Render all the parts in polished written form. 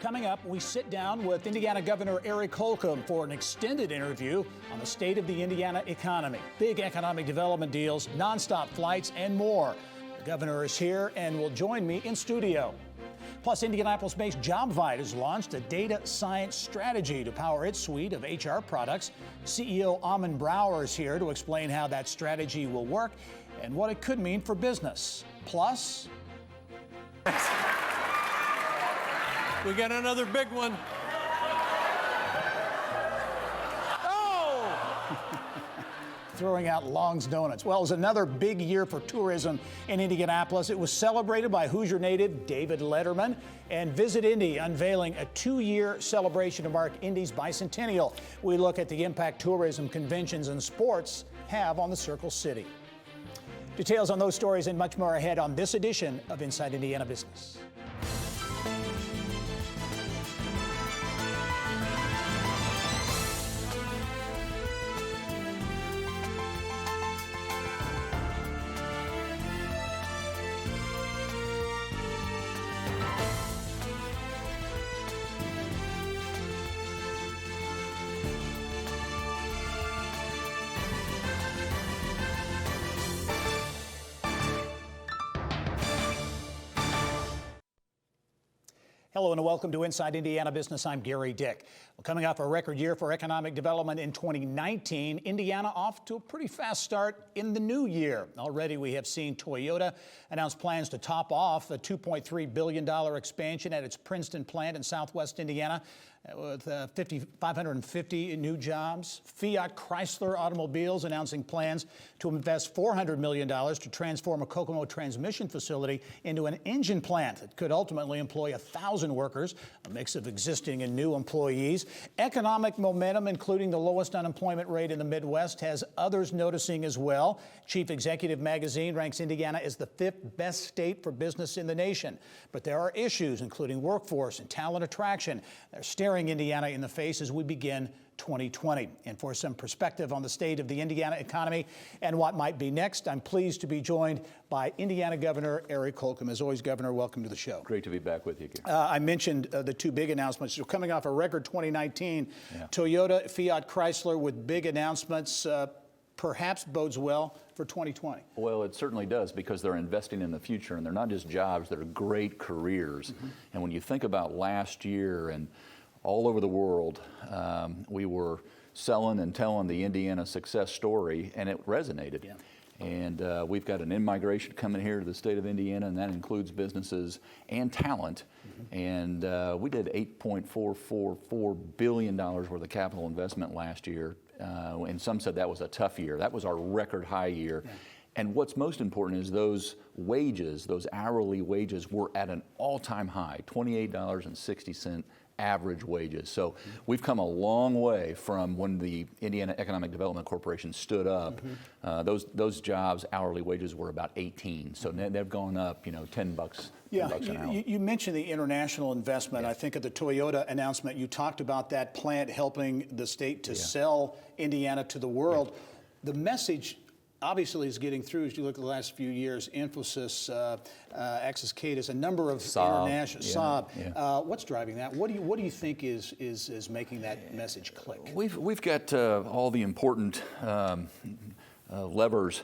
Coming up, we sit down with Indiana Governor Eric Holcomb for an extended interview on the state of the Indiana economy. Big economic development deals, nonstop flights, and more. The governor is here and will join me in studio. Plus, Indianapolis-based JobVite has launched a data science strategy to power its suite of HR products. CEO Ammon Brower is here to explain how that strategy will work and what it could mean for business. Plus, we got another big one. throwing out Long's Donuts. Well, it was another big year for tourism in Indianapolis. It was celebrated by Hoosier native David Letterman and Visit Indy, unveiling a 2-year celebration to mark Indy's bicentennial. We look at the impact tourism, conventions, and sports have on the Circle City. Details on those stories and much more ahead on this edition of Inside Indiana Business. Hello and welcome to Inside Indiana Business. I'm Gary Dick. Well, coming off a record year for economic development in 2019, Indiana off to a pretty fast start in the new year. Already we have seen Toyota announce plans to top off a $2.3 billion expansion at its Princeton plant in southwest Indiana with 550 new jobs. Fiat Chrysler Automobiles announcing plans to invest $400 million to transform a Kokomo transmission facility into an engine plant that could ultimately employ 1,000 workers, a mix of existing and new employees. Economic momentum, including the lowest unemployment rate in the Midwest, has others noticing as well. Chief Executive Magazine ranks Indiana as the 5th best state for business in the nation. But there are issues, including workforce and talent attraction. They're staring Indiana in the face as we begin 2020. And for some perspective on the state of the Indiana economy and what might be next, I'm pleased to be joined by Indiana Governor Eric Holcomb. As always, Governor, welcome to the show. Great to be back with you. I mentioned the two big announcements. So coming off a record 2019, Toyota, Fiat Chrysler with big announcements, perhaps bodes well for 2020. Well, it certainly does, because they're investing in the future, and they're not just jobs, they're great careers. And when you think about last year and all over the world, we were selling and telling the Indiana success story, and it resonated. And we've got an in-migration coming here to the state of Indiana, and that includes businesses and talent. And we did $8.444 billion worth of capital investment last year. And some said that was a tough year. That was our record high year. And what's most important is those wages, those hourly wages, were at an all-time high, $28.60 average wages. So we've come a long way from when the Indiana Economic Development Corporation stood up. Those jobs, hourly wages were about 18. So they've gone up, $10 an hour. You mentioned the international investment. I think at the Toyota announcement, you talked about that plant helping the state to sell Indiana to the world. The message obviously is getting through as you look at the last few years. Infosys, Axis Cadis, a number of Saab, international Saab. What's driving that? What do you think is making that message click? We've got all the important levers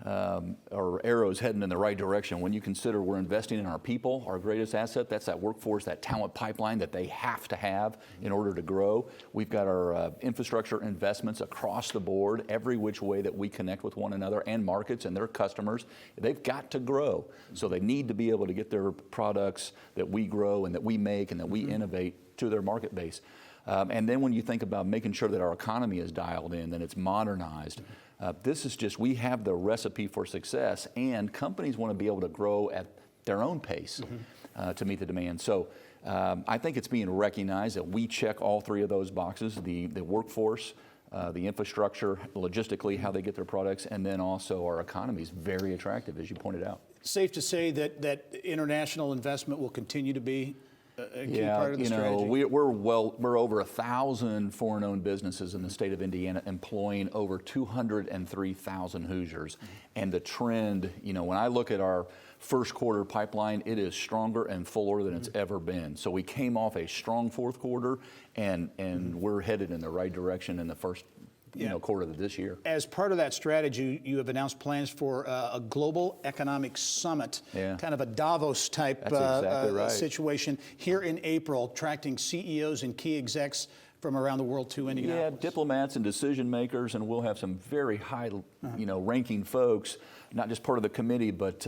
or arrows heading in the right direction. When you consider we're investing in our people, our greatest asset, that's that workforce, that talent pipeline that they have to have in order to grow. We've got our infrastructure investments across the board, every which way that we connect with one another and markets and their customers. They've got to grow. So they need to be able to get their products that we grow and that we make and that we innovate to their market base. And then when you think about making sure that our economy is dialed in, that it's modernized, this is just, we have the recipe for success, and companies want to be able to grow at their own pace to meet the demand. So I think it's being recognized that we check all three of those boxes, the workforce, the infrastructure, logistically, how they get their products, and then also our economy is very attractive, as you pointed out. Safe to say that international investment will continue to be a key part of the strategy? We're over 1,000 foreign-owned businesses in the state of Indiana, employing over 203,000 Hoosiers. And the trend, when I look at our first quarter pipeline, it is stronger and fuller than it's ever been. So we came off a strong fourth quarter, and we're headed in the right direction in the first quarter of this year. As part of that strategy, you have announced plans for a global economic summit, kind of a Davos type situation here in April, attracting CEOs and key execs from around the world to Indianapolis. Yeah, diplomats and decision makers, and we'll have some very high, ranking folks, not just part of the committee, but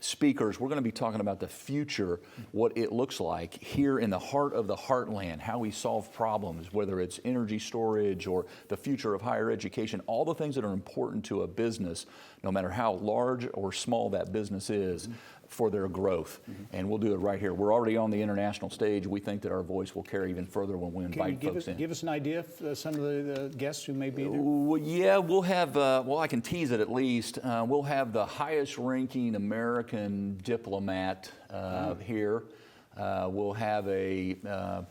speakers. We're going to be talking about the future, what it looks like here in the heart of the heartland, how we solve problems, whether it's energy storage or the future of higher education, all the things that are important to a business, no matter how large or small that business is, for their growth. And we'll do it right here. We're already on the international stage. We think that our voice will carry even further when we invite folks in. Give us an idea of some of the guests who may be there? Well, yeah, we'll have, I can tease it at least. We'll have the highest ranking American diplomat here. We'll have a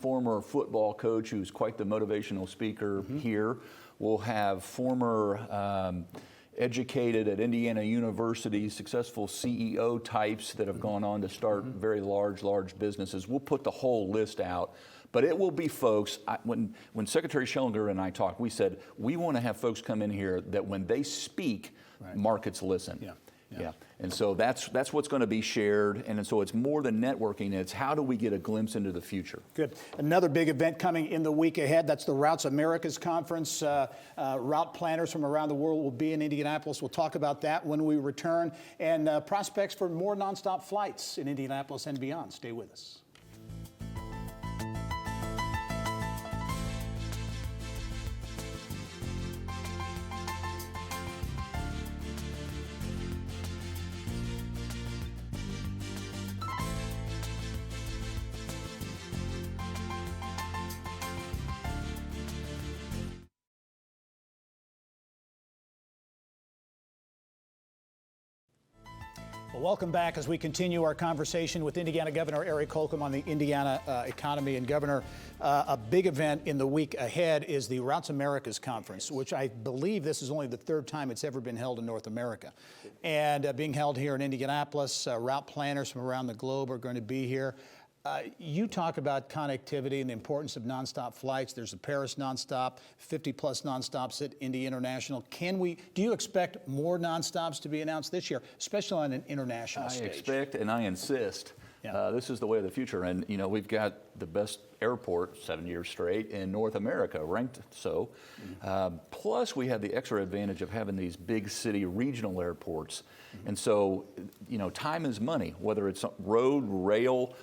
former football coach who's quite the motivational speaker here. We'll have former educated at Indiana University, successful CEO types that have gone on to start very large businesses. We'll put the whole list out, but it will be folks. When Secretary Schellinger and I talked, we said we want to have folks come in here that when they speak, markets listen. Yeah. And so that's what's going to be shared. And so it's more than networking. It's how do we get a glimpse into the future. Good. Another big event coming in the week ahead. That's the Routes Americas Conference. Route planners from around the world will be in Indianapolis. We'll talk about that when we return. And prospects for more nonstop flights in Indianapolis and beyond. Stay with us. Well, welcome back as we continue our conversation with Indiana Governor Eric Holcomb on the Indiana economy. And Governor, a big event in the week ahead is the Routes Americas Conference, which I believe this is only the third time it's ever been held in North America. And being held here in Indianapolis, route planners from around the globe are going to be here. You talk about connectivity and the importance of nonstop flights. There's a Paris nonstop, 50-plus nonstops at Indy International. Do you expect more nonstops to be announced this year, especially on an international stage? I expect and I insist. This is the way of the future. And, we've got the best airport 7 years straight in North America, ranked so. Plus, we have the extra advantage of having these big city regional airports. And so, time is money, whether it's road, rail,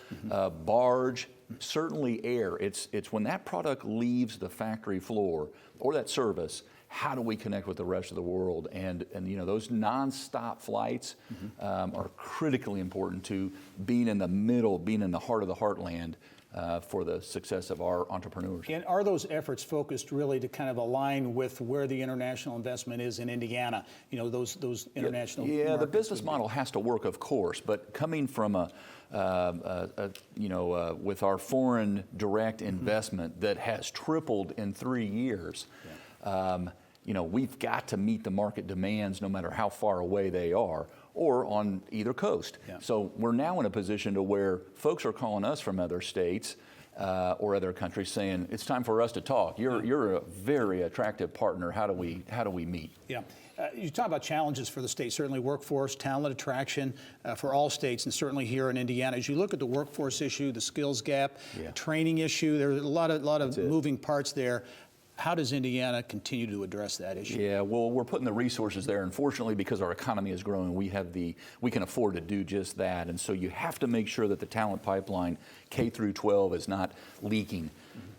barge, certainly air. It's when that product leaves the factory floor or that service, how do we connect with the rest of the world? And those nonstop flights are critically important to being in the middle, being in the heart of the heartland for the success of our entrepreneurs. And are those efforts focused really to kind of align with where the international investment is in Indiana? Those international markets. The business model has to work, of course, but coming from with our foreign direct investment that has tripled in 3 years, we've got to meet the market demands no matter how far away they are or on either coast. So we're now in a position to where folks are calling us from other states or other countries saying, it's time for us to talk. You're a very attractive partner. How do we meet? Yeah. You talk about challenges for the state, certainly workforce, talent attraction for all states, and certainly here in Indiana. As you look at the workforce issue, the skills gap, training issue, there's a lot of moving parts there. How does Indiana continue to address that issue? Yeah, well, we're putting the resources there. Unfortunately, because our economy is growing, we can afford to do just that. And so you have to make sure that the talent pipeline, K through 12, is not leaking.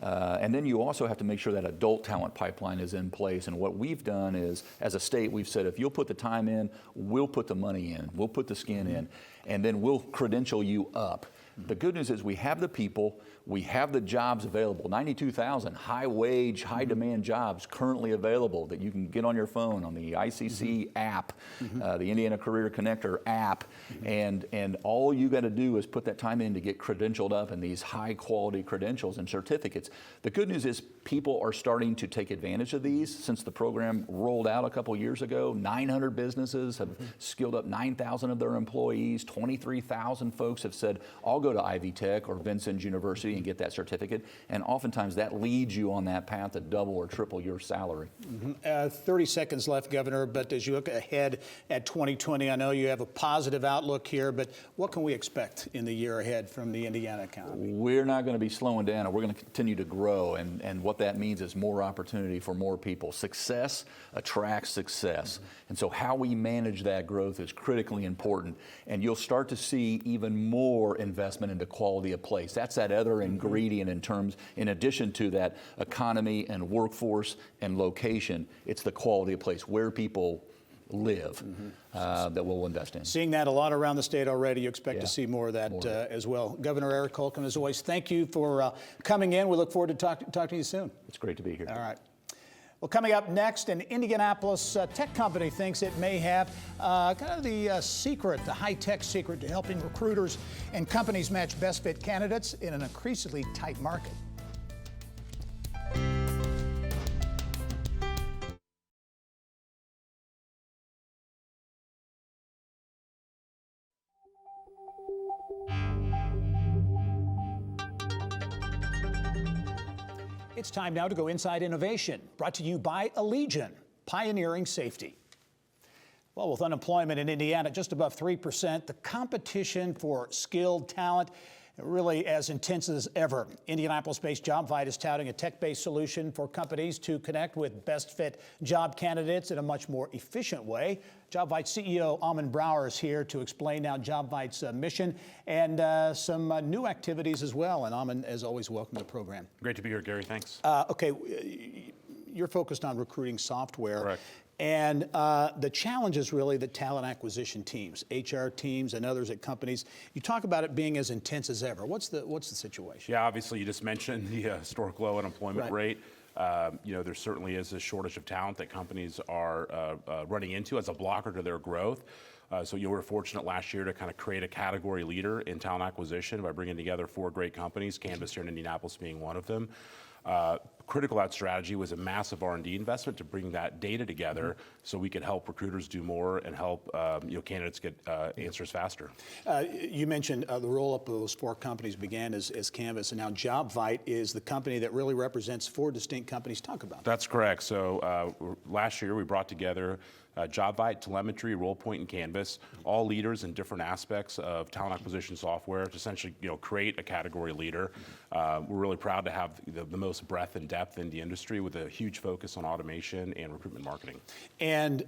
And then you also have to make sure that adult talent pipeline is in place. And what we've done is, as a state, we've said, if you'll put the time in, we'll put the money in, we'll put the skin in, and then we'll credential you up. The good news is we have the people, we have the jobs available. 92,000 high-wage, high-demand jobs currently available that you can get on your phone on the ICC app, the Indiana Career Connector app, and all you got to do is put that time in to get credentialed up in these high-quality credentials and certificates. The good news is people are starting to take advantage of these. Since the program rolled out a couple years ago, 900 businesses have skilled up 9,000 of their employees. 23,000 folks have said, I'll go to Ivy Tech or Vincennes University and get that certificate. And oftentimes that leads you on that path to double or triple your salary. 30 seconds left, Governor, but as you look ahead at 2020, I know you have a positive outlook here, but what can we expect in the year ahead from the Indiana economy? We're not going to be slowing down, and we're going to continue to grow, and what that means is more opportunity for more people. Success attracts success, and so how we manage that growth is critically important, and you'll start to see even more investment into quality of place. That's that other ingredient in addition to that economy and workforce and location, it's the quality of place, where people live, that we'll invest in. Seeing that a lot around the state already. You expect to see more of that as well. Governor Eric Holcomb, as always, thank you for coming in. We look forward to talking to you soon. It's great to be here. All right. Well, coming up next, an Indianapolis tech company thinks it may have kind of the secret, the high-tech secret to helping recruiters and companies match best fit candidates in an increasingly tight market. It's time now to go inside innovation, brought to you by Allegion, pioneering safety. Well, with unemployment in Indiana just above 3%, the competition for skilled talent really as intense as ever. Indianapolis-based JobVite is touting a tech-based solution for companies to connect with best-fit job candidates in a much more efficient way. JobVite CEO Aman Brower is here to explain now JobVite's mission and some new activities as well. And Aman, as always, welcome to the program. Great to be here, Gary. Thanks. Okay, you're focused on recruiting software. Correct. And the challenge is really the talent acquisition teams, HR teams and others at companies. You talk about it being as intense as ever. What's the situation? Yeah, obviously you just mentioned the historic low unemployment rate. There certainly is a shortage of talent that companies are running into as a blocker to their growth. So you were fortunate last year to kind of create a category leader in talent acquisition by bringing together 4 great companies, Canvas here in Indianapolis being one of them. Critical to that strategy was a massive R&D investment to bring that data together so we could help recruiters do more and help candidates get answers faster. You mentioned the roll-up of those 4 companies began as Canvas, and now JobVite is the company that really represents 4 distinct companies. Talk about that. That's correct. So last year we brought together JobVite, Telemetry, RollPoint, and Canvas, all leaders in different aspects of talent acquisition software to essentially create a category leader. We're really proud to have the most breadth and depth in the industry with a huge focus on automation and recruitment marketing. And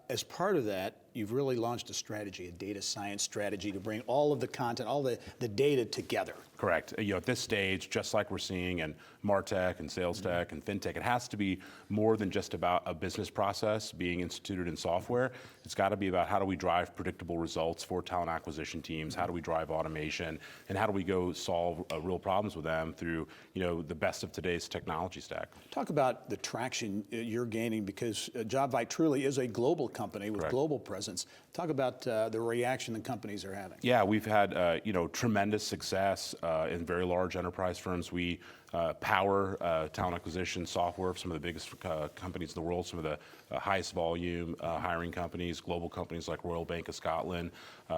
as part of that, you've really launched a strategy, a data science strategy to bring all of the content, all the data together. Correct. At this stage, just like we're seeing in MarTech and sales tech and fintech, it has to be more than just about a business process being instituted in software. It's got to be about how do we drive predictable results for talent acquisition teams, how do we drive automation, and how do we go solve real problems with them through the best of today's technology stack. Talk about the traction you're gaining, because JobVite truly is a global company with global presence. Talk about the reaction the companies are having. Yeah, we've had tremendous success in very large enterprise firms. We power talent acquisition software for some of the biggest companies in the world, some of the highest volume hiring companies, global companies like Royal Bank of Scotland.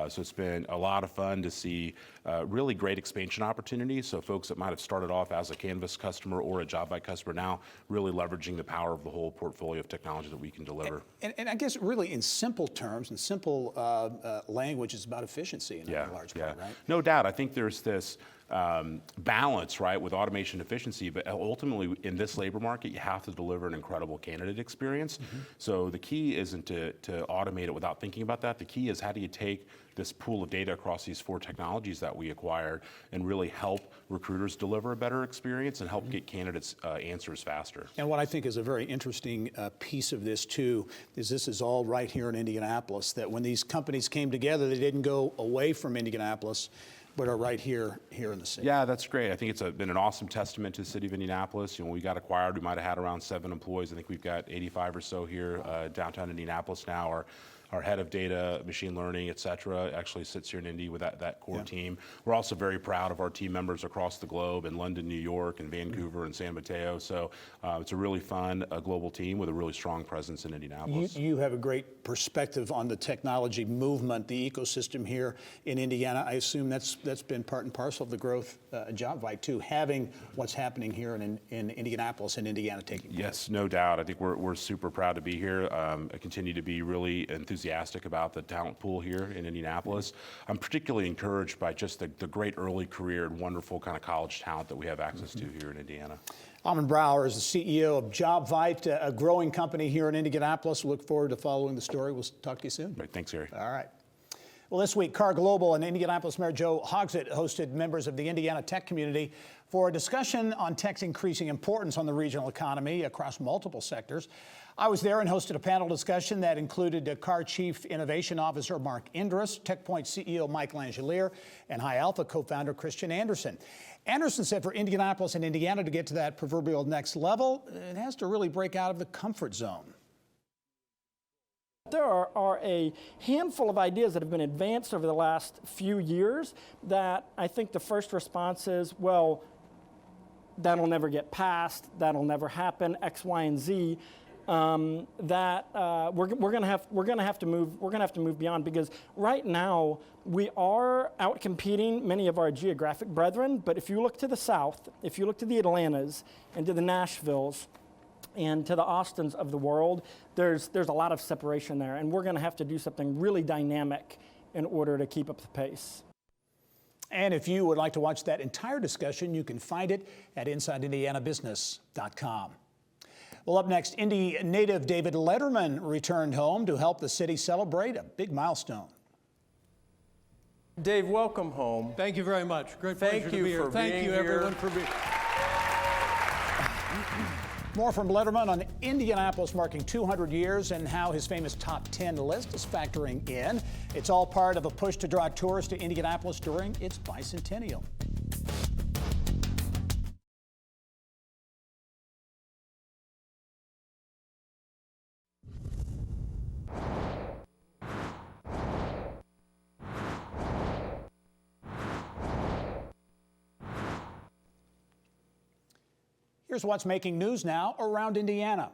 So it's been a lot of fun to see really great expansion opportunities. So folks that might have started off as a Canvas customer or a JobVite customer now really leveraging the power of the whole portfolio of technology that we can deliver. And I guess really in simple terms, in simple language, it's about efficiency in a large part, right? No doubt. I think there's this balance, right, with automation efficiency, but ultimately in this labor market, you have to deliver an incredible candidate experience. So the key isn't to automate it without thinking about that. The key is how do you take this pool of data across these 4 technologies that we acquired and really help recruiters deliver a better experience and help get candidates answers faster. And what I think is a very interesting piece of this too is this is all right here in Indianapolis, that when these companies came together, they didn't go away from Indianapolis. but are right here in the city. Yeah, that's great. I think it's been an awesome testament to the city of Indianapolis. You know, when we got acquired, we might have had around 7 employees. I think we've got 85 or so here downtown Indianapolis now. Our head of data, machine learning, et cetera, actually sits here in Indy with that core team. We're also very proud of our team members across the globe in London, New York, and Vancouver, and San Mateo. So it's a really fun global team with a really strong presence in Indianapolis. You have a great perspective on the technology movement, the ecosystem here in Indiana. I assume that's been part and parcel of the growth at JobVite too, having what's happening here in Indianapolis and Indiana taking place. Yes, no doubt. I think we're super proud to be here. I continue to be really enthusiastic about the talent pool here in Indianapolis. I'm particularly encouraged by just the great early career and wonderful kind of college talent that we have access to here in Indiana. Almond Brower is the CEO of JobVite, a growing company here in Indianapolis. We look forward to following the story. We'll talk to you soon. Right, thanks, Gary. All right. Well, this week, Car Global and Indianapolis Mayor Joe Hogsett hosted members of the Indiana tech community for a discussion on tech's increasing importance on the regional economy across multiple sectors. I was there and hosted a panel discussion that included Car Chief Innovation Officer Mark Indris, TechPoint CEO Mike Langelier, and High Alpha co-founder Christian Anderson. Anderson said for Indianapolis and Indiana to get to that proverbial next level, it has to really break out of the comfort zone. There are a handful of ideas that have been advanced over the last few years that I think the first response is, well, that'll never get passed, that'll never happen, X, Y, and Z. We're going to have to move beyond, because right now we are out competing many of our geographic brethren. But if you look to the south, if you look to the Atlantas and to the Nashvilles and to the Austins of the world, there's a lot of separation there, and we're going to have to do something really dynamic in order to keep up the pace. And if you would like to watch that entire discussion, you can find it at InsideIndianaBusiness.com. Well, up next, Indy native David Letterman returned home to help the city celebrate a big milestone. Dave, welcome home. Thank you very much. Great pleasure to be here. Thank you, everyone, for being here. More from Letterman on Indianapolis marking 200 years and how his famous top 10 list is factoring in. It's all part of a push to draw tourists to Indianapolis during its bicentennial. Here's what's making news now around Indiana.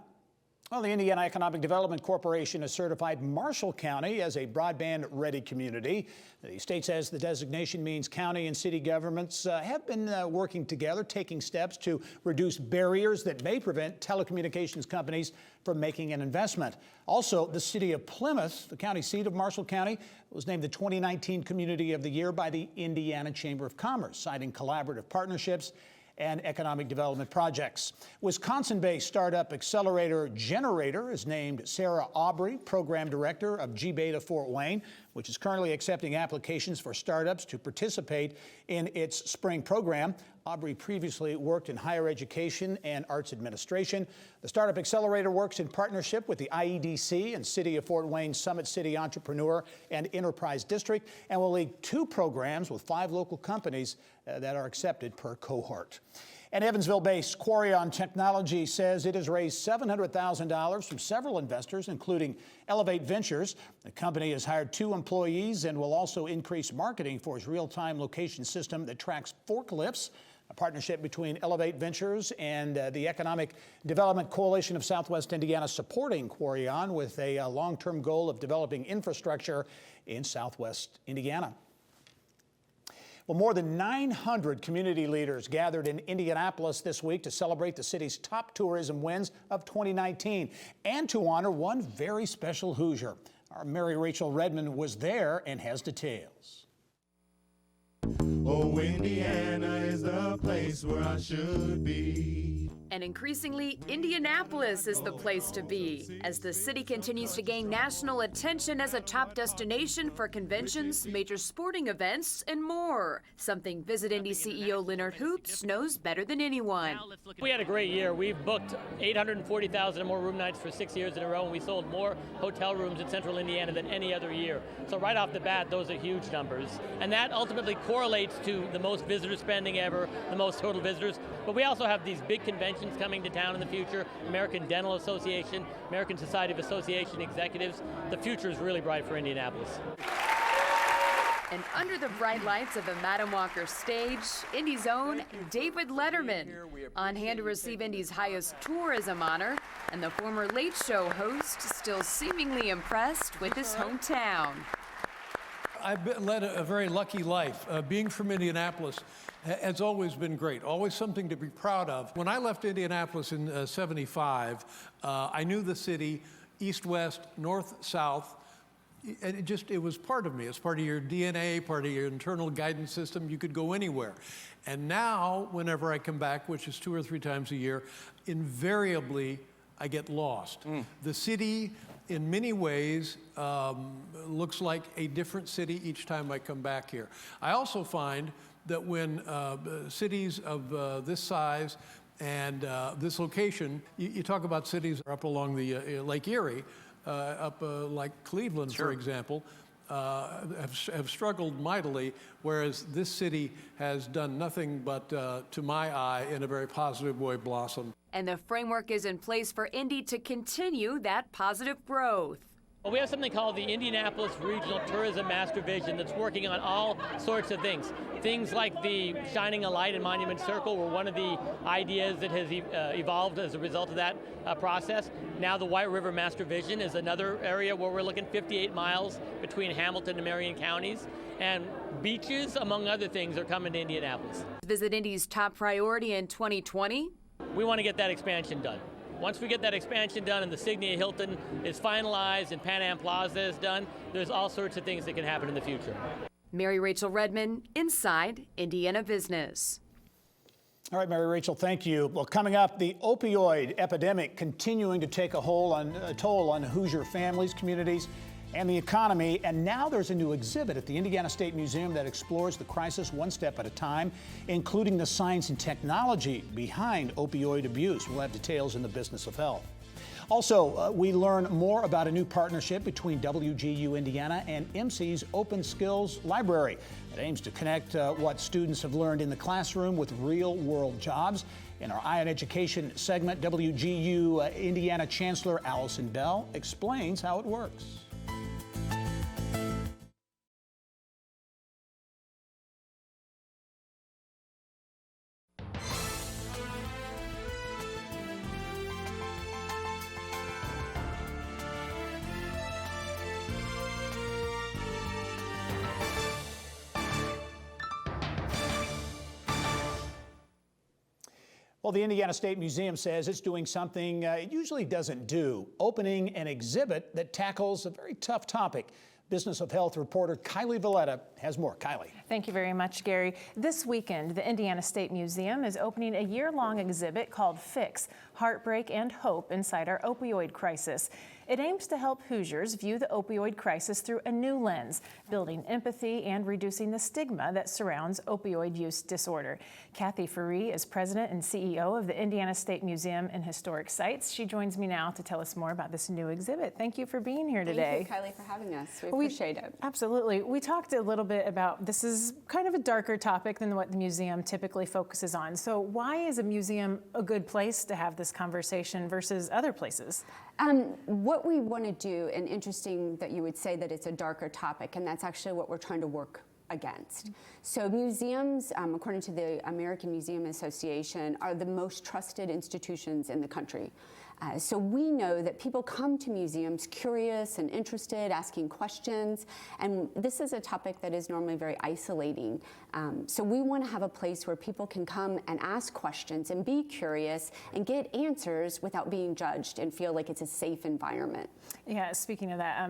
Well, the Indiana Economic Development Corporation has certified Marshall County as a broadband-ready community. The state says the designation means county and city governments have been working together, taking steps to reduce barriers that may prevent telecommunications companies from making an investment. Also, the city of Plymouth, the county seat of Marshall County, was named the 2019 Community of the Year by the Indiana Chamber of Commerce, citing collaborative partnerships and economic development projects. Wisconsin-based startup Accelerator Generator is named Sarah Aubrey, Program Director of G-Beta Fort Wayne, which is currently accepting applications for startups to participate in its spring program. Aubrey previously worked in higher education and arts administration. The Startup Accelerator works in partnership with the IEDC and City of Fort Wayne Summit City Entrepreneur and Enterprise District, and will lead 2 programs with 5 local companies that are accepted per cohort. And Evansville-based Quarion Technology says it has raised $700,000 from several investors, including Elevate Ventures. The company has hired 2 employees and will also increase marketing for its real-time location system that tracks forklifts. A partnership between Elevate Ventures and the Economic Development Coalition of Southwest Indiana supporting Quarion with a long-term goal of developing infrastructure in Southwest Indiana. Well, more than 900 community leaders gathered in Indianapolis this week to celebrate the city's top tourism wins of 2019 and to honor one very special Hoosier. Our Mary Rachel Redmond was there and has details. Oh, Indiana is the place where I should be. And increasingly, Indianapolis is the place to be, as the city continues to gain national attention as a top destination for conventions, major sporting events, and more. Something Visit Indy CEO Leonard Hoops knows better than anyone. We had a great year. We've booked 840,000 or more room nights for 6 years in a row, and we sold more hotel rooms in central Indiana than any other year. So right off the bat, those are huge numbers. And that ultimately correlates to the most visitor spending ever, the most total visitors. But we also have these big conventions coming to town in the future, American Dental Association, American Society of Association Executives. The future is really bright for Indianapolis. And under the bright lights of the Madam Walker stage, Indy's own David Letterman, on hand to receive Indy's highest tourism honor, and the former Late Show host still seemingly impressed with his hometown. I've led a very lucky life. Being from Indianapolis has always been great, always something to be proud of. When I left Indianapolis in '75, I knew the city, east, west, north, south. And it was part of me. It's part of your DNA, part of your internal guidance system. You could go anywhere. And now, whenever I come back, which is 2 or 3 times a year, invariably, I get lost. The city, in many ways, looks like a different city each time I come back here. I also find that when cities of this size and this location, you talk about cities up along the Lake Erie, like Cleveland, for example, have struggled mightily, whereas this city has done nothing but, to my eye, in a very positive way, blossom. And the framework is in place for Indy to continue that positive growth. Well, we have something called the Indianapolis Regional Tourism Master Vision that's working on all sorts of things. Things like the Shining a Light in Monument Circle were one of the ideas that has evolved as a result of that process. Now the White River Master Vision is another area where we're looking 58 miles between Hamilton and Marion counties. And beaches, among other things, are coming to Indianapolis. Visit Indy's top priority in 2020? We want to get that expansion done. Once we get that expansion done and the Signia Hilton is finalized and Pan Am Plaza is done, there's all sorts of things that can happen in the future. Mary Rachel Redmond, Inside Indiana Business. All right, Mary Rachel, thank you. Well, coming up, the opioid epidemic continuing to take a toll on Hoosier families, communities, and the economy. And now there's a new exhibit at the Indiana State Museum that explores the crisis one step at a time, including the science and technology behind opioid abuse. We'll have details in the Business of Health. Also, we learn more about a new partnership between WGU Indiana and MC's Open Skills Library. It aims to connect what students have learned in the classroom with real-world jobs. In our Eye on Education segment, WGU Indiana Chancellor Allison Bell explains how it works. Well, the Indiana State Museum says it's doing something it usually doesn't do, opening an exhibit that tackles a very tough topic. Business of Health reporter Kylie Valletta has more. Kylie. Thank you very much, Gary. This weekend, the Indiana State Museum is opening a year-long exhibit called Fix, Heartbreak and Hope Inside Our Opioid Crisis. It aims to help Hoosiers view the opioid crisis through a new lens, building empathy and reducing the stigma that surrounds opioid use disorder. Kathy Faree is president and CEO of the Indiana State Museum and Historic Sites. She joins me now to tell us more about this new exhibit. Thank you for being here today. Thank you, Kylie, for having us. We appreciate it. Absolutely. We talked a little bit about this is kind of a darker topic than what the museum typically focuses on. So why is a museum a good place to have this conversation versus other places? What we want to do, and interesting that you would say that it's a darker topic, and that's actually what we're trying to work against. So museums, according to the American Museum Association, are the most trusted institutions in the country. So we know that people come to museums curious and interested, asking questions, and this is a topic that is normally very isolating. So we want to have a place where people can come and ask questions and be curious and get answers without being judged and feel like it's a safe environment. Yeah, speaking of that,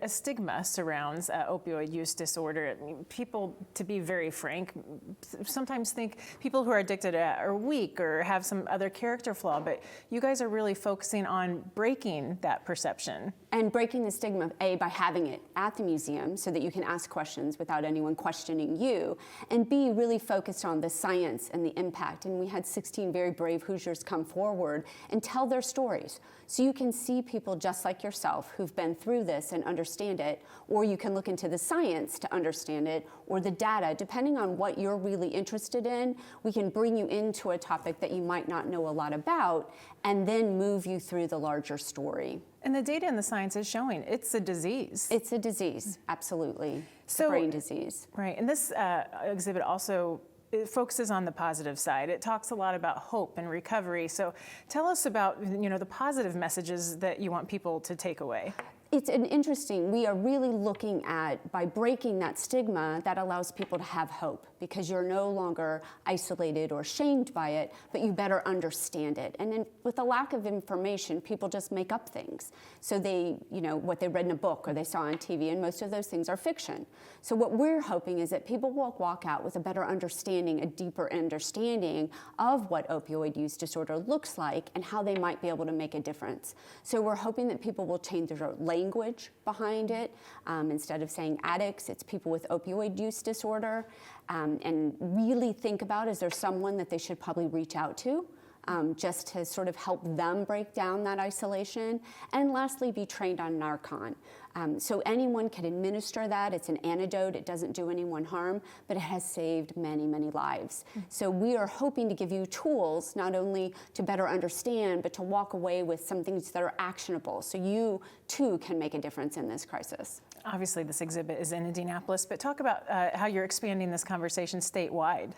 a stigma surrounds opioid use disorder. People, to be very frank, sometimes think people who are addicted are weak or have some other character flaw, but you guys are really focusing on breaking that perception. And breaking the stigma, A, by having it at the museum so that you can ask questions without anyone questioning you, and B, really focused on the science and the impact. And we had 16 very brave Hoosiers come forward and tell their stories. So you can see people just like yourself who've been through this and understand it, or you can look into the science to understand it, or the data. Depending on what you're really interested in, we can bring you into a topic that you might not know a lot about, and then move you through the larger story. And the data and the science is showing it's a disease. It's a disease, absolutely. It's So- a brain disease. Right, and this exhibit also it focuses on the positive side. It talks a lot about hope and recovery. So tell us about the positive messages that you want people to take away. It's an interesting, we are really looking at, by breaking that stigma, that allows people to have hope because you're no longer isolated or shamed by it, but you better understand it. And then with a lack of information, people just make up things. So they, what they read in a book or they saw on TV, and most of those things are fiction. So what we're hoping is that people will walk out with a better understanding, a deeper understanding of what opioid use disorder looks like and how they might be able to make a difference. So we're hoping that people will change their language behind it. Instead of saying addicts, it's people with opioid use disorder, and really think about, is there someone that they should probably reach out to? Just to sort of help them break down that isolation. And lastly, be trained on Narcan. So anyone can administer that. It's an antidote. It doesn't do anyone harm, but it has saved many, many lives. So we are hoping to give you tools, not only to better understand, but to walk away with some things that are actionable. So you, too, can make a difference in this crisis. Obviously, this exhibit is in Indianapolis, but talk about how you're expanding this conversation statewide.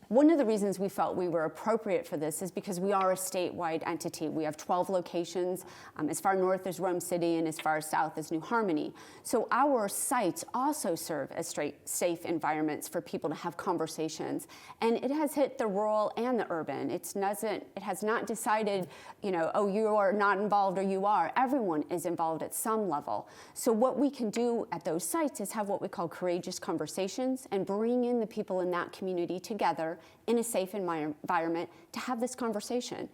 One of the reasons we felt we were appropriate for this is because we are a statewide entity. We have 12 locations, as far north as Rome City and as far south as New Harmony. So our sites also serve as safe environments for people to have conversations. And it has hit the rural and the urban. It has not decided, oh, you are not involved or you are. Everyone is involved at some level. So what we can do at those sites is have what we call courageous conversations and bring in the people in that community together in a safe environment to have this conversation.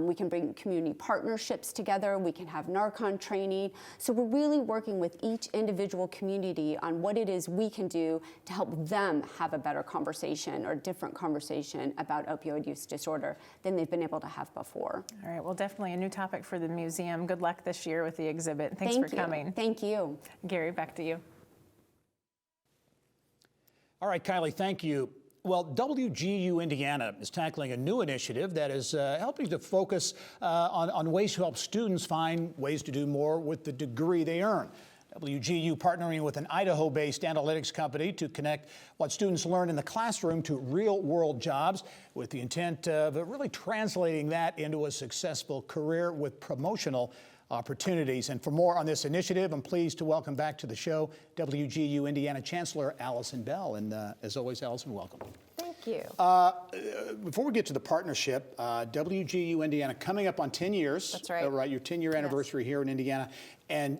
We can bring community partnerships together. We can have Narcan training. So we're really working with each individual community on what it is we can do to help them have a better conversation or different conversation about opioid use disorder than they've been able to have before. All right, well, definitely a new topic for the museum. Good luck this year with the exhibit. Thanks for coming. Thank you. Gary, back to you. All right, Kylie, thank you. Well, WGU Indiana is tackling a new initiative that is helping to focus on ways to help students find ways to do more with the degree they earn. WGU partnering with an Idaho-based analytics company to connect what students learn in the classroom to real-world jobs with the intent of really translating that into a successful career with promotional opportunities. And for more on this initiative, I'm pleased to welcome back to the show WGU Indiana Chancellor Allison Bell. And as always, Allison, welcome. Thank you. Before we get to the partnership, WGU Indiana coming up on 10 years. That's right. Right, your 10-year anniversary here in Indiana. And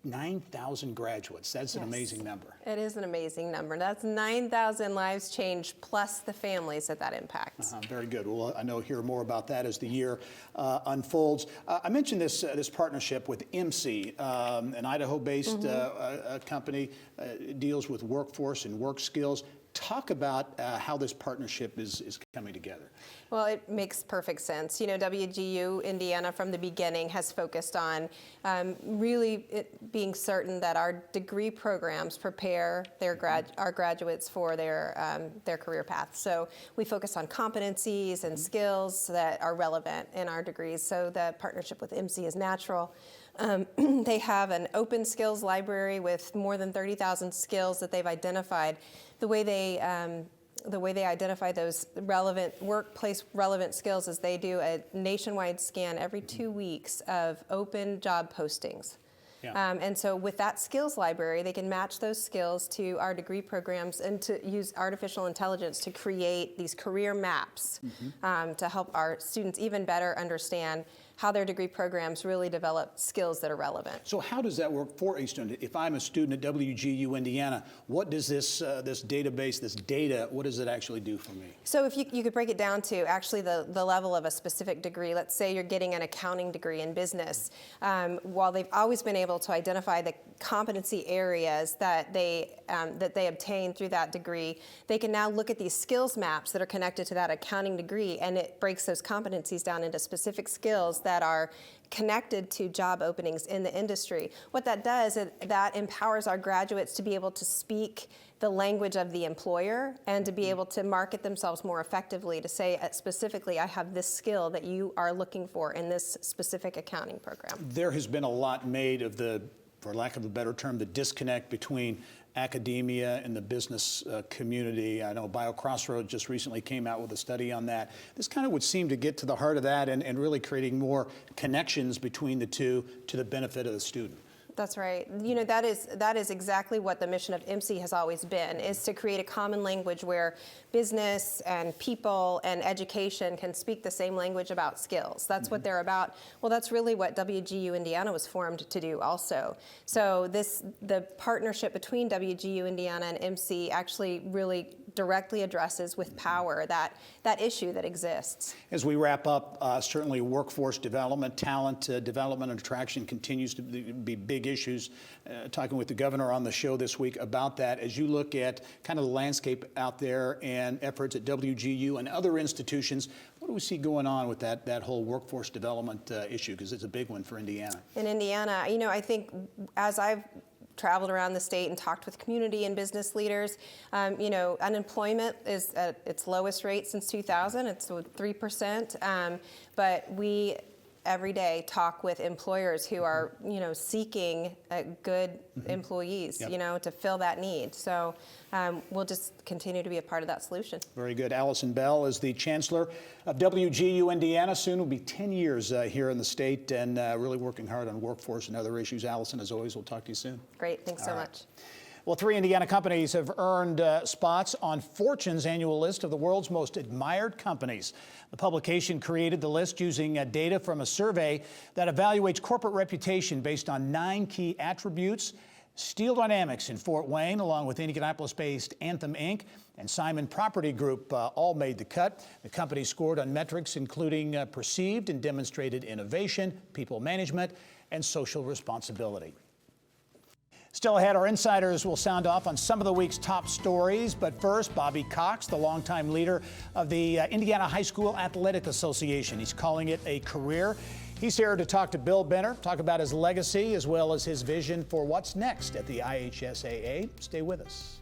9,000 graduates. That's an amazing number. It is an amazing number. That's 9,000 lives changed plus the families that that impacts. Very good. Well, I know hear more about that as the year unfolds. I mentioned this partnership with MC, an Idaho-based company, deals with workforce and work skills. Talk about how this partnership is coming together. Well, it makes perfect sense. WGU Indiana from the beginning has focused on really being certain that our degree programs prepare our graduates for their career path. So we focus on competencies and skills that are relevant in our degrees. So the partnership with MC is natural. They have an open skills library with more than 30,000 skills that they've identified. The way they the way they identify those relevant workplace relevant skills is they do a nationwide scan every 2 weeks of open job postings. Yeah. And so with that skills library, they can match those skills to our degree programs and to use artificial intelligence to create these career maps to help our students even better understand how their degree programs really develop skills that are relevant. So how does that work for a student? If I'm a student at WGU Indiana, what does this database, this data, what does it actually do for me? So if you could break it down to actually the level of a specific degree, let's say you're getting an accounting degree in business, while they've always been able to identify the competency areas that they obtain through that degree, they can now look at these skills maps that are connected to that accounting degree, and it breaks those competencies down into specific skills that are connected to job openings in the industry. What that does is that empowers our graduates to be able to speak the language of the employer and to be able to market themselves more effectively, to say specifically, I have this skill that you are looking for in this specific accounting program. There has been a lot made of the, for lack of a better term, the disconnect between academia and the business community. I know BioCrossroads just recently came out with a study on that. This kind of would seem to get to the heart of that and really creating more connections between the two to the benefit of the student. That's right. You know, that is exactly what the mission of IMSI has always been, is to create a common language where business and people and education can speak the same language about skills. That's what they're about. Well, that's really what WGU Indiana was formed to do also. So the partnership between WGU Indiana and IMSI actually really directly addresses with power that issue that exists. As we wrap up, certainly workforce development, talent development and attraction continues to be big issues. Talking with the governor on the show this week about that, as you look at kind of the landscape out there and efforts at WGU and other institutions, what do we see going on with that whole workforce development issue? Because it's a big one for Indiana. In Indiana, you know, I think as I've traveled around the state and talked with community and business leaders, you know, unemployment is at its lowest rate since 2000. It's 3%, but we every day talk with employers who are, you know, seeking good employees, you know, to fill that need. So we'll just continue to be a part of that solution. Very good. Allison Bell is the chancellor of WGU Indiana. Soon will be 10 years here in the state and really working hard on workforce and other issues. Allison, as always, we'll talk to you soon. Great. Thanks so much. Well, 3 Indiana companies have earned spots on Fortune's annual list of the world's most admired companies. The publication created the list using data from a survey that evaluates corporate reputation based on 9 key attributes. Steel Dynamics in Fort Wayne, along with Indianapolis-based Anthem Inc. and Simon Property Group all made the cut. The company scored on metrics including perceived and demonstrated innovation, people management, and social responsibility. Still ahead, our insiders will sound off on some of the week's top stories. But first, Bobby Cox, the longtime leader of the Indiana High School Athletic Association. He's calling it a career. He's here to talk to Bill Benner, talk about his legacy as well as his vision for what's next at the IHSAA. Stay with us.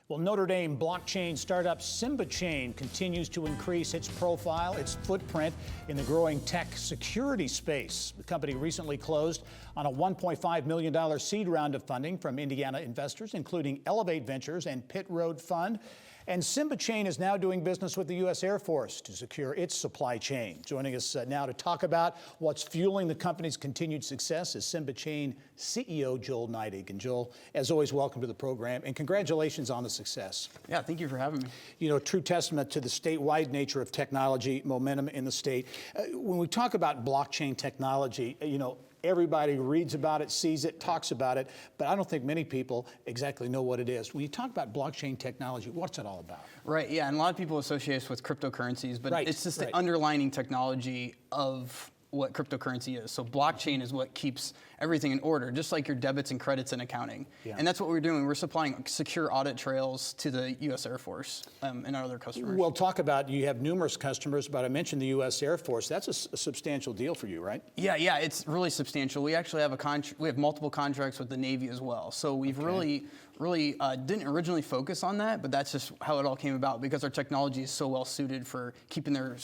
Well, Notre Dame blockchain startup SymbaChain continues to increase its profile, its footprint in the growing tech security space. The company recently closed on a $1.5 million seed round of funding from Indiana investors, including Elevate Ventures and Pitt Road Fund. And SymbaChain is now doing business with the U.S. Air Force to secure its supply chain. Joining us now to talk about what's fueling the company's continued success is SymbaChain CEO Joel Neidig. And Joel, as always, welcome to the program and congratulations on the success. Yeah, thank you for having me. You know, true testament to the statewide nature of technology, momentum in the state. When we talk about blockchain technology, you know, everybody reads about it, sees it, talks about it, but I don't think many people exactly know what it is. When you talk about blockchain technology, what's it all about? Right, yeah, and a lot of people associate us with cryptocurrencies, but Right, it's just right. the underlining technology of what cryptocurrency is. So blockchain is what keeps everything in order, just like your debits and credits in accounting. Yeah. And that's what we're doing. We're supplying secure audit trails to the U.S. Air Force and our other customers. Well, talk about, you have numerous customers, but I mentioned the U.S. Air Force. That's a substantial deal for you, right? Yeah, it's really substantial. We actually have we have multiple contracts with the Navy as well. So we've really didn't originally focus on that, but that's just how it all came about because our technology is so well suited for keeping their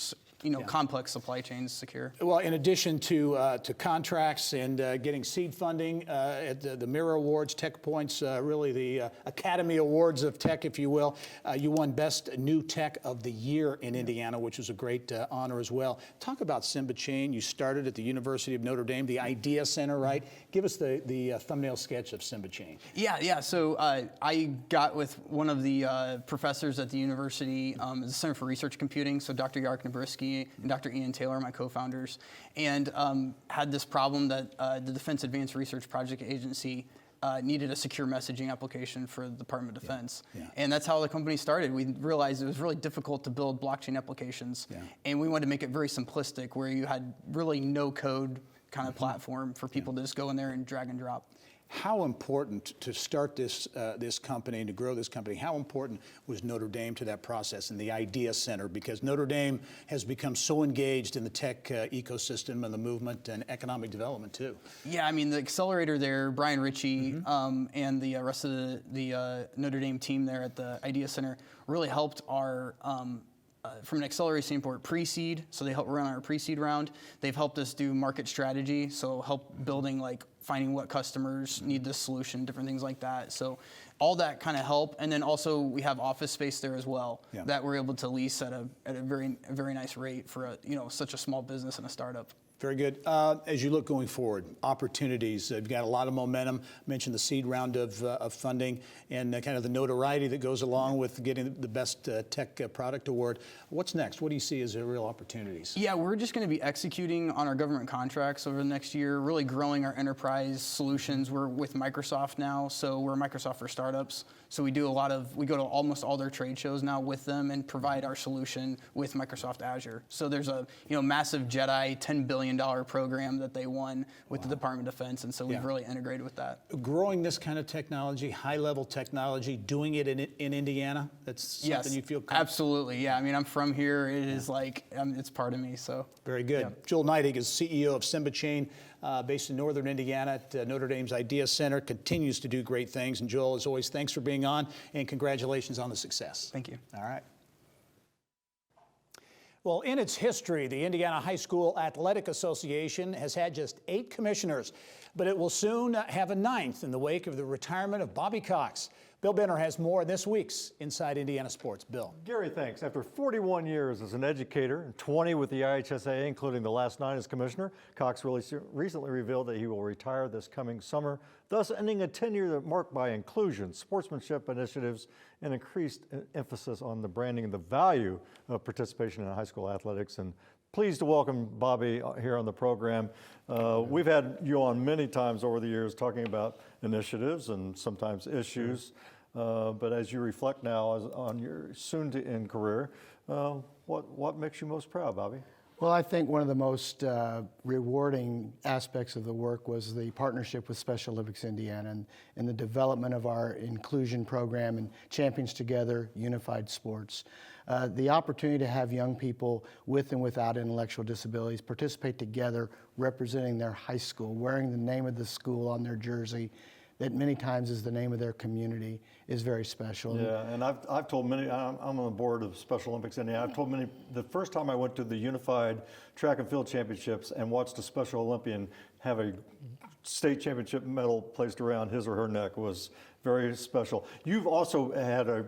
complex supply chains secure. Well, in addition to contracts and getting seed funding at the Mirror Awards, Tech Points, really the Academy Awards of Tech, if you will, you won Best New Tech of the Year in Indiana, which was a great honor as well. Talk about SymbiChain. You started at the University of Notre Dame, the Idea Center, right? Give us the thumbnail sketch of SymbiChain. Yeah. So I got with one of the professors at the university, the Center for Research Computing, so Dr. Yark Nabrisky and Dr. Ian Taylor, my co-founders, and had this problem that the Defense Advanced Research Project Agency needed a secure messaging application for the Department of Defense. Yeah. And that's how the company started. We realized it was really difficult to build blockchain applications, and we wanted to make it very simplistic, where you had really no code kind of platform for people to just go in there and drag and drop. How important to start this company and to grow this company, how important was Notre Dame to that process and the Idea Center? Because Notre Dame has become so engaged in the tech ecosystem and the movement and economic development too. Yeah, I mean, the accelerator there, Brian Ritchie, and the rest of the Notre Dame team there at the Idea Center really helped our from an accelerator standpoint, pre-seed, so they help run our pre-seed round. They've helped us do market strategy, so help building, like finding what customers need this solution, different things like that. So all that kind of help, and then also we have office space there as well that we're able to lease at a very nice rate for such a small business and a startup. Very good. As you look going forward, opportunities, you've got a lot of momentum. Mentioned the seed round of funding and kind of the notoriety that goes along with getting the best tech product award. What's next? What do you see as the real opportunities? Yeah, we're just going to be executing on our government contracts over the next year, really growing our enterprise solutions. We're with Microsoft now, so we're Microsoft for startups. So we go to almost all their trade shows now with them and provide our solution with Microsoft Azure. So there's a massive JEDI $10 billion program that they won with the Department of Defense, and so we've really integrated with that. Growing this kind of technology, high-level technology, doing it in Indiana, that's something you feel comfortable? Absolutely, yeah. I mean, I'm from here. It is like, it's part of me, so. Very good. Yeah. Joel Neidig is CEO of SymbiChain, based in northern Indiana at Notre Dame's Idea Center, continues to do great things. And Joel, as always, thanks for being on, and congratulations on the success. Thank you. All right. Well, in its history, the Indiana High School Athletic Association has had just 8 commissioners, but it will soon have a 9th in the wake of the retirement of Bobby Cox. Bill Benner has more in this week's Inside Indiana Sports. Bill. Gary, thanks. After 41 years as an educator and 20 with the IHSA, including the last 9 as commissioner, Cox recently revealed that he will retire this coming summer, thus ending a tenure marked by inclusion, sportsmanship initiatives, and increased emphasis on the branding and the value of participation in high school athletics. And pleased to welcome Bobby here on the program. We've had you on many times over the years talking about initiatives and sometimes issues, but as you reflect now on your soon-to-end career, what makes you most proud, Bobby? Well, I think one of the most rewarding aspects of the work was the partnership with Special Olympics Indiana and the development of our inclusion program and Champions Together Unified Sports. The opportunity to have young people with and without intellectual disabilities participate together representing their high school, wearing the name of the school on their jersey, that many times is the name of their community, is very special. Yeah, and I've told many, I'm on the board of Special Olympics Indiana, I've told many, the first time I went to the Unified Track and Field Championships and watched a Special Olympian have a state championship medal placed around his or her neck was very special. You've also had a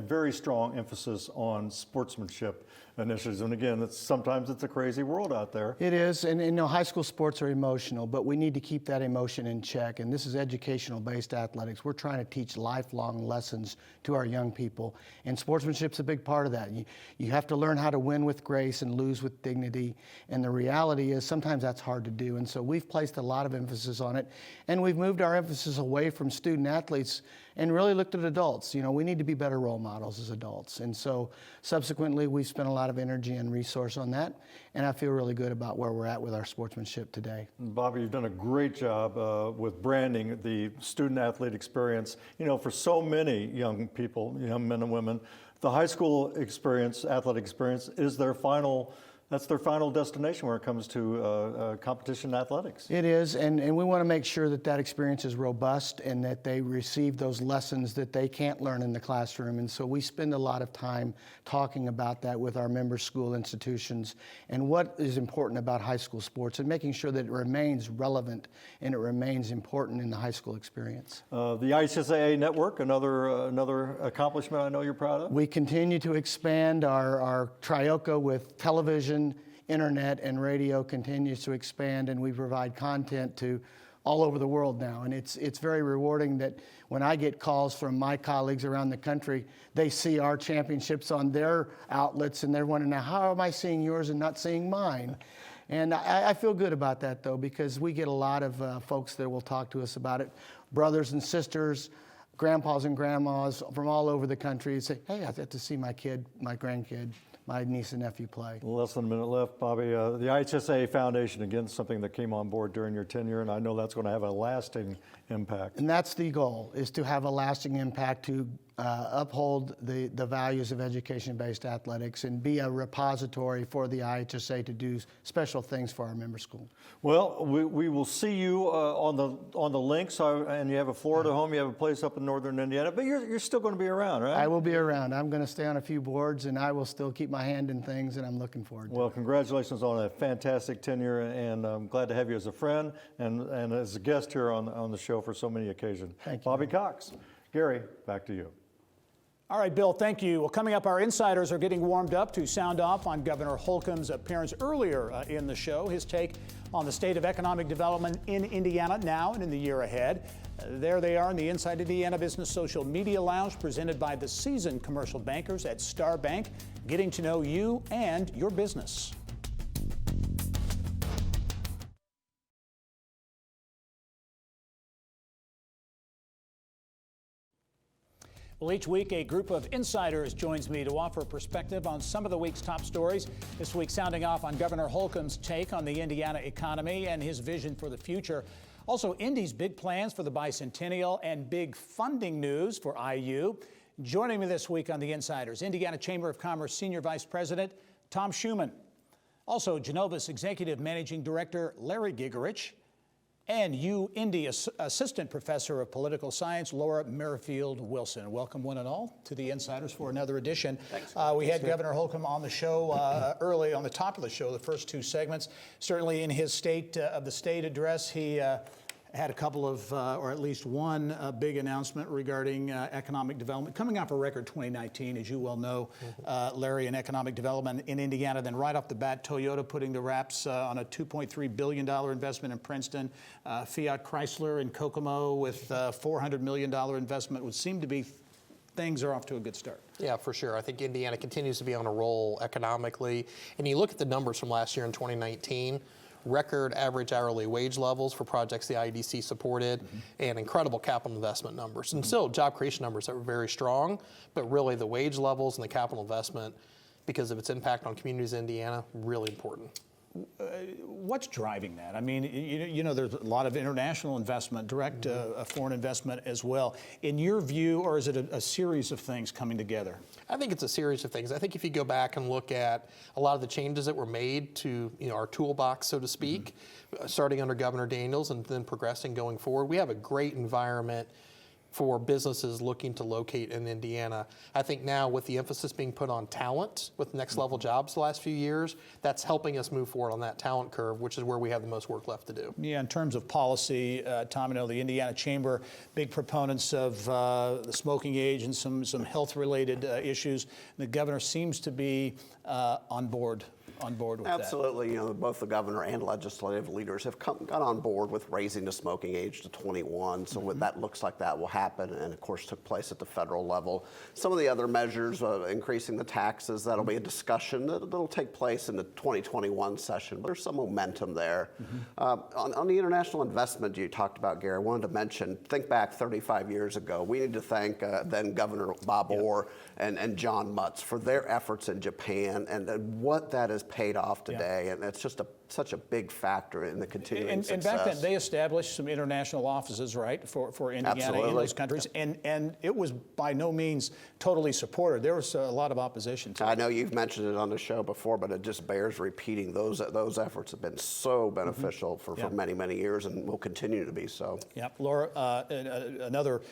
very strong emphasis on sportsmanship initiatives. And again, sometimes it's a crazy world out there. It is, and high school sports are emotional, but we need to keep that emotion in check. And this is educational-based athletics. We're trying to teach lifelong lessons to our young people. And sportsmanship's a big part of that. You have to learn how to win with grace and lose with dignity. And the reality is sometimes that's hard to do. And so we've placed a lot of emphasis on it. And we've moved our emphasis away from student athletes kids and really looked at adults. You know, we need to be better role models as adults. And so subsequently, we've spent a lot of energy and resource on that. And I feel really good about where we're at with our sportsmanship today. Bobby, you've done a great job with branding the student athlete experience. You know, for so many young people, young men and women, the high school experience, athletic experience, is their final destination when it comes to competition athletics. It is, and we want to make sure that that experience is robust and that they receive those lessons that they can't learn in the classroom. And so we spend a lot of time talking about that with our member school institutions and what is important about high school sports and making sure that it remains relevant and it remains important in the high school experience. The IHSAA network, another accomplishment I know you're proud of. We continue to expand our Trioca with television, internet, and radio continues to expand, and we provide content to all over the world now. And it's very rewarding that when I get calls from my colleagues around the country, they see our championships on their outlets, and they're wondering, now, how am I seeing yours and not seeing mine? And I feel good about that, though, because we get a lot of folks that will talk to us about it, brothers and sisters, grandpas and grandmas from all over the country say, hey, I got to see my kid, my grandkid, my niece and nephew play. Less than a minute left, Bobby. The IHSAA Foundation, again, something that came on board during your tenure, and I know that's going to have a lasting impact. And that's the goal, is to have a lasting impact to uphold the values of education-based athletics and be a repository for the IHSA to do special things for our member school. Well, we will see you on the links, and you have a Florida home, you have a place up in northern Indiana, but you're still going to be around, right? I will be around. I'm going to stay on a few boards, and I will still keep my hand in things, and I'm looking forward to it. Well, congratulations on a fantastic tenure, and I'm glad to have you as a friend and as a guest here on the show for so many occasions. Thank you. Bobby Cox. Gary, back to you. All right, Bill, thank you. Well, coming up, our insiders are getting warmed up to sound off on Governor Holcomb's appearance earlier in the show, his take on the state of economic development in Indiana now and in the year ahead. There they are in the Inside Indiana Business Social Media Lounge, presented by the seasoned commercial bankers at Star Bank, getting to know you and your business. Well, each week, a group of insiders joins me to offer perspective on some of the week's top stories. This week, sounding off on Governor Holcomb's take on the Indiana economy and his vision for the future. Also, Indy's big plans for the bicentennial and big funding news for IU. Joining me this week on the Insiders, Indiana Chamber of Commerce Senior Vice President Tom Schuman. Also, Genova's Executive Managing Director Larry Gigerich. And Indy Assistant Professor of Political Science, Laura Merrifield Wilson. Welcome, one and all, to the Insiders for another edition. Thanks. We had Governor Holcomb on the show early on the top of the show, the first two segments. Certainly in his State of the State address, he had a couple of, or at least one big announcement regarding economic development. Coming off a record 2019, as you well know, Larry, in economic development in Indiana. Then right off the bat, Toyota putting the wraps on a $2.3 billion investment in Princeton. Fiat Chrysler in Kokomo with $400 million investment. Would seem to be things are off to a good start. Yeah, for sure. I think Indiana continues to be on a roll economically. And you look at the numbers from last year in 2019, record average hourly wage levels for projects the IEDC supported, and incredible capital investment numbers. And still job creation numbers that were very strong, but really the wage levels and the capital investment, because of its impact on communities in Indiana, really important. What's driving that? I mean, you know, there's a lot of international investment, direct foreign investment as well. In your view, or is it a series of things coming together? I think it's a series of things. I think if you go back and look at a lot of the changes that were made to, our toolbox, so to speak, starting under Governor Daniels and then progressing going forward, we have a great environment for businesses looking to locate in Indiana. I think now with the emphasis being put on talent with next level jobs the last few years, that's helping us move forward on that talent curve, which is where we have the most work left to do. Yeah, in terms of policy, Tom, I know the Indiana Chamber, big proponents of the smoking age and some health related issues. The governor seems to be on board on board with that. Absolutely. Both the governor and legislative leaders have got on board with raising the smoking age to 21. So what that looks like that will happen, and of course took place at the federal level. Some of the other measures, increasing the taxes, that'll be a discussion that'll take place in the 2021 session. But there's some momentum there. On the international investment you talked about, Gary, I wanted to mention, think back 35 years ago. We need to thank then Governor Bob Orr and John Mutz for their efforts in Japan and what that has paid off today. And it's just such a big factor in the continuing success. And back then, they established some international offices, right, for Indiana in those countries. And it was by no means totally supported. There was a lot of opposition to it. I know you've mentioned it on the show before, but it just bears repeating. Those efforts have been so beneficial for many, many years and will continue to be so. Yep. Laura, another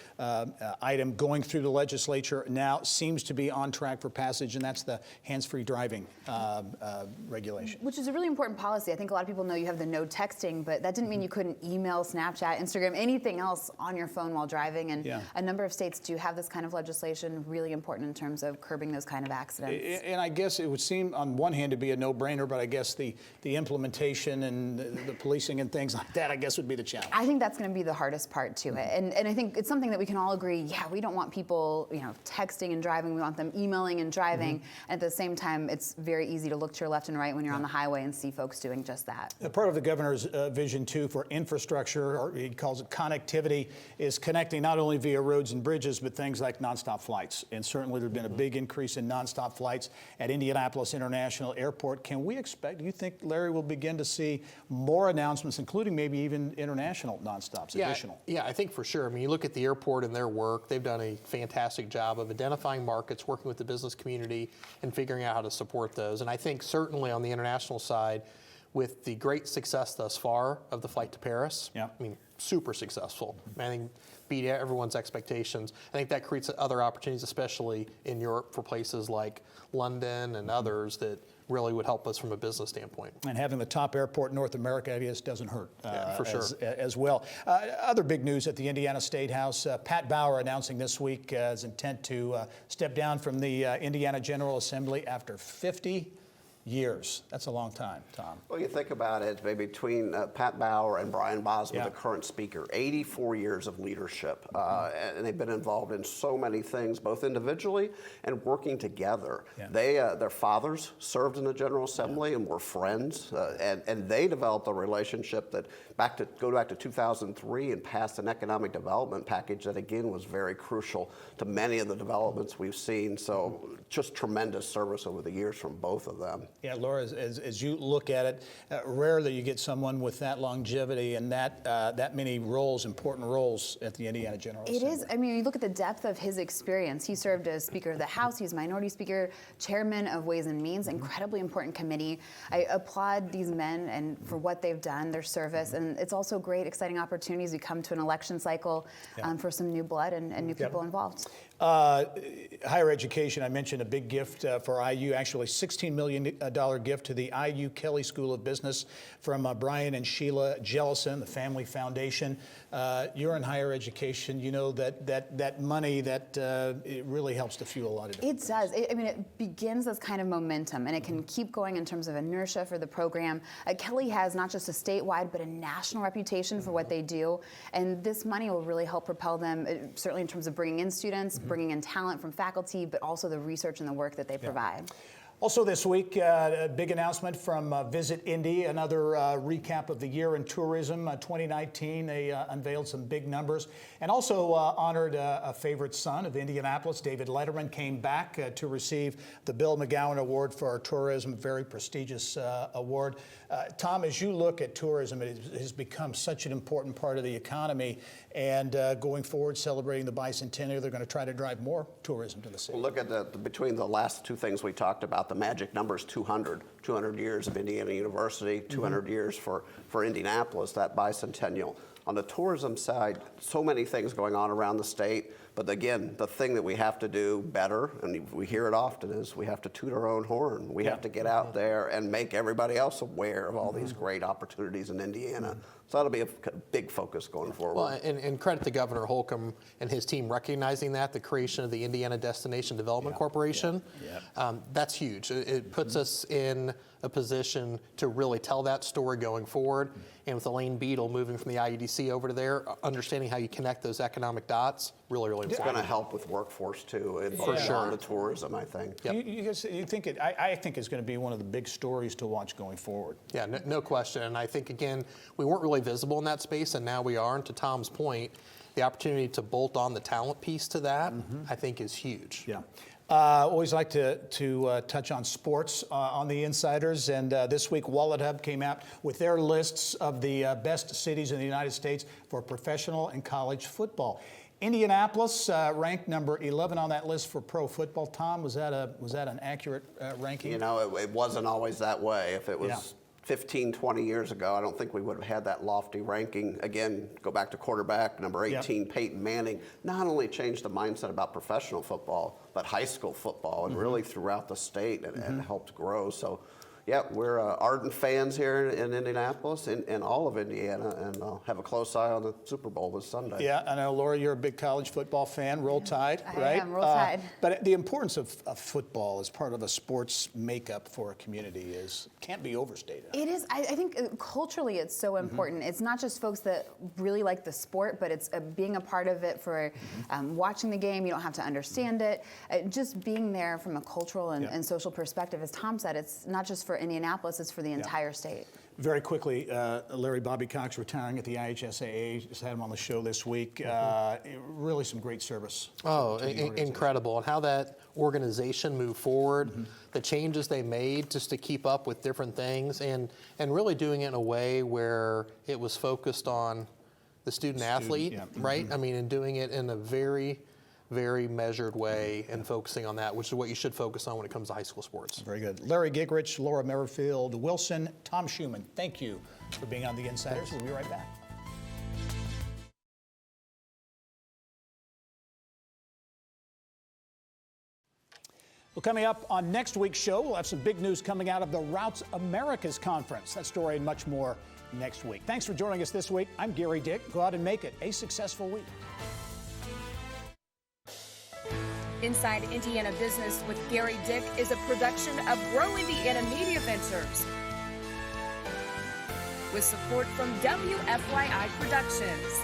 item going through the legislature now seems to be on track for passage, and that's the hands-free driving regulation. Which is a really important policy. I think a lot of people know you have the no texting, but that didn't mean you couldn't email, Snapchat, Instagram, anything else on your phone while driving. And a number of states do have this kind of legislation, really important in terms of curbing those kind of accidents. And I guess it would seem on one hand to be a no-brainer, but I guess the implementation and the policing and things like that, I guess, would be the challenge. I think that's going to be the hardest part to it. And I think it's something that we can all agree, we don't want people, texting and driving. We want them emailing and driving. And at the same time, it's very easy to look to your left and right when you're on the highway and see folks doing just that. Part of the governor's vision, too, for infrastructure, or he calls it connectivity, is connecting not only via roads and bridges, but things like nonstop flights. And certainly there's been a big increase in nonstop flights at Indianapolis International Airport. Can we expect, do you think, Larry, will begin to see more announcements, including maybe even international nonstops, additional? Yeah, I think for sure. I mean, you look at the airport and their work, they've done a fantastic job of identifying markets, working with the business community, and figuring out how to support those. And I think certainly on the international side, with the great success thus far of the flight to Paris, I mean, super successful. I think beat everyone's expectations. I think that creates other opportunities, especially in Europe, for places like London and others that really would help us from a business standpoint. And having the top airport in North America, I guess, doesn't hurt for sure. as well. Other big news at the Indiana State House, Pat Bauer announcing this week his intent to step down from the Indiana General Assembly after 50 years. That's a long time, Tom. Well, you think about it, between Pat Bauer and Brian Bosma, the current speaker, 84 years of leadership. And they've been involved in so many things, both individually and working together. Their fathers served in the General Assembly and were friends. And they developed a relationship that go back to 2003 and passed an economic development package that, again, was very crucial to many of the developments we've seen. So just tremendous service over the years from both of them. Yeah, Laura, as you look at it, rare that you get someone with that longevity and that many roles, important roles at the Indiana General Assembly. It is. I mean, you look at the depth of his experience. He served as Speaker of the House. He was Minority Speaker, Chairman of Ways and Means, incredibly important committee. I applaud these men and for what they've done, their service, and it's also great, exciting opportunities. We come to an election cycle for some new blood and new people involved. Higher education, I mentioned a big gift for IU, actually $16 million gift to the IU Kelley School of Business from Brian and Sheila Jellison, the Family Foundation. You're in higher education, you know that money it really helps to fuel a lot of different It does. I mean, it begins as kind of momentum, and it can keep going in terms of inertia for the program. Kelley has not just a statewide, but a national reputation for what they do, and this money will really help propel them, certainly in terms of bringing in students, bringing in talent from faculty, but also the research and the work that they provide. Also this week, a big announcement from Visit Indy, another recap of the year in tourism. 2019, they unveiled some big numbers and also honored a favorite son of Indianapolis. David Letterman came back to receive the Bill McGowan Award for our tourism, very prestigious award. Tom, as you look at tourism, it has become such an important part of the economy, and going forward, celebrating the bicentennial, they're going to try to drive more tourism to the city. Well, look at between the last two things we talked about, the magic number is 200 years of Indiana University, 200 years for Indianapolis, that bicentennial. On the tourism side, so many things going on around the state. But again, the thing that we have to do better, and we hear it often, is we have to toot our own horn. We have to get out there and make everybody else aware of all these great opportunities in Indiana. So that'll be a big focus going forward. Well, and credit to Governor Holcomb and his team recognizing that, the creation of the Indiana Destination Development Corporation. That's huge. It puts us in a position to really tell that story going forward. And with Elaine Beadle moving from the IEDC over to there, understanding how you connect those economic dots, really, really It's important. going to help with workforce too, and For sure. on the tourism, I think. You think it? I think it's going to be one of the big stories to watch going forward. Yeah, no question. And I think, again, we weren't really visible in that space, and now we are. And to Tom's point, the opportunity to bolt on the talent piece to that, I think, is huge. Yeah. Always like to touch on sports on the Insiders, and this week Wallet Hub came out with their lists of the best cities in the United States for professional and college football. Indianapolis ranked number 11 on that list for pro football. Tom, was that an accurate ranking? You know, it wasn't always that way. If it was Yeah. 15, 20 years ago, I don't think we would have had that lofty ranking. Again, go back to quarterback, number 18, Peyton Manning, not only changed the mindset about professional football, but high school football, and really throughout the state, and helped grow. So, yeah, we're ardent fans here in Indianapolis and all of Indiana, and I'll have a close eye on the Super Bowl this Sunday. Yeah, I know, Laura, you're a big college football fan. Roll Tide, I right? am, Roll Tide. But the importance of football as part of a sports makeup for a community can't be overstated. It is. I think culturally it's so important. It's not just folks that really like the sport, but it's being a part of it for watching the game. You don't have to understand it. Just being there from a cultural and social perspective. As Tom said, it's not just for Indianapolis, it's for the entire state. Very quickly, Larry Bobby Cox retiring at the IHSAA. Just had him on the show this week. Really some great service. Oh, incredible. And how that organization moved forward, the changes they made just to keep up with different things, and really doing it in a way where it was focused on the student athlete, right? I mean, and doing it in a very, very measured way and focusing on that, which is what you should focus on when it comes to high school sports. Very good. Larry Gigrich, Laura Merrifield Wilson, Tom Schumann, thank you for being on the Insiders. We'll be right back. Well, coming up on next week's show, we'll have some big news coming out of the Routes Americas Conference. That story and much more next week. Thanks for joining us this week. I'm Gary Dick. Go out and make it a successful week. Inside Indiana Business with Gary Dick is a production of Grow Indiana Media Ventures with support from WFYI Productions.